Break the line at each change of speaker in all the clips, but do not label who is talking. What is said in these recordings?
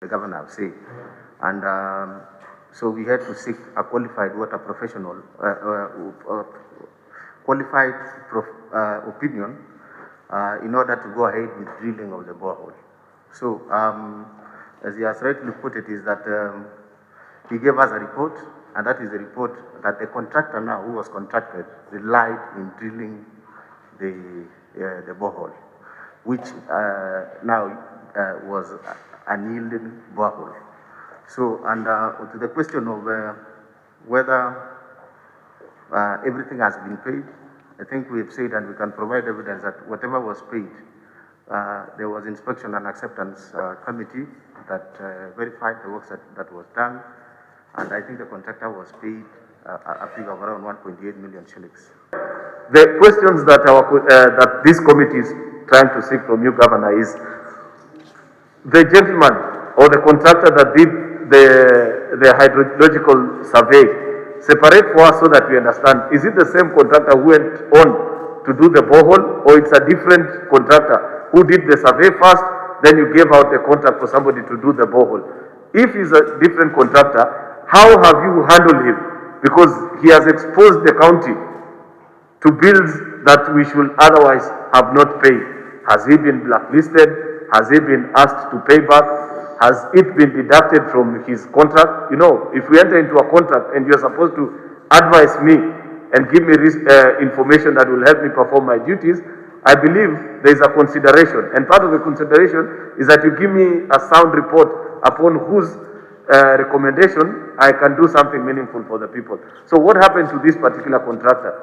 the governor have said. And so we had to seek a qualified water professional, qualified opinion in order to go ahead with drilling of the borehole. So as he has rightly put it, is that he gave us a report, and that is a report that the contractor now who was contracted relied in drilling the borehole, which now was an yielding borehole. So, and to the question of whether everything has been paid, I think we have said, and we can provide evidence that whatever was paid, there was inspection and acceptance committee that verified the work that was done, and I think the contractor was paid a figure of around 1.8 million shillings. The questions that that this committee is trying to seek from you, Governor, is the gentleman or the contractor that did the hydrological survey. Separate for us so that we understand. Is it the same contractor who went on to do the borehole, or it's a different contractor who did the survey first, then you gave out the contract for somebody to do the borehole? If he's a different contractor, how have you handled him? Because he has exposed the county to bills that we should otherwise have not paid. Has he been blacklisted? Has he been asked to pay back? Has it been deducted from his contract? You know, if we enter into a contract and you're supposed to advise me and give me information that will help me perform my duties, I believe there is a consideration. And part of the consideration is that you give me a sound report upon whose recommendation I can do something meaningful for the people. So what happened to this particular contractor?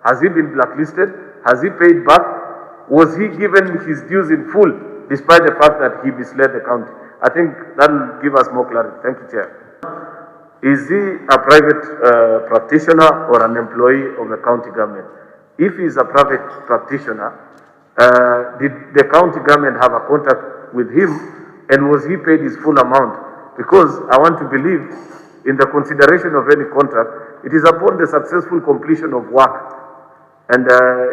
Has he been blacklisted? Has he paid back? Was he given his dues in full, despite the fact that he misled the county? I think that will give us more clarity. Thank you, Chair. Is he a private practitioner or an employee of the county government? If he is a private practitioner, did the county government have a contract with him, and was he paid his full amount? Because I want to believe in the consideration of any contract, it is upon the successful completion of work. And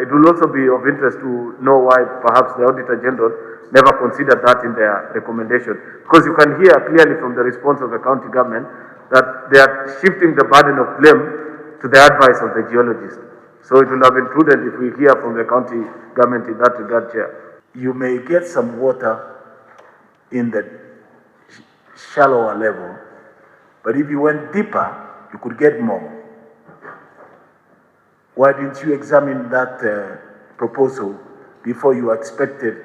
it will also be of interest to know why perhaps the Auditor General never considered that in their recommendation. Because you can hear clearly from the response of the county government that they are shifting the burden of blame to the advice of the geologist. So it will have been prudent if we hear from the county government in that regard, Chair.
You may get some water in the shallower level, but if you went deeper, you could get more. Why didn't you examine that proposal before you accepted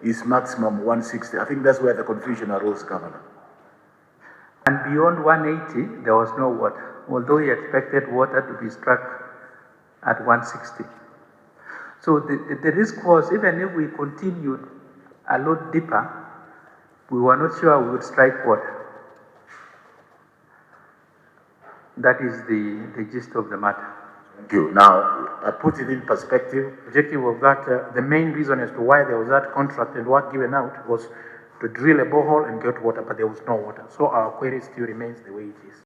his maximum 160? I think that's where the confusion arose, Governor.
And beyond 180, there was no water, although he expected water to be struck at 160. So the risk was, even if we continued a lot deeper, we were not sure we would strike water. That is the gist of the matter.
Thank you. Now, I put it in perspective.
The objective of that, the main reason as to why there was that contract and what given out was to drill a borehole and get water, but there was no water. So our query still remains the way it is.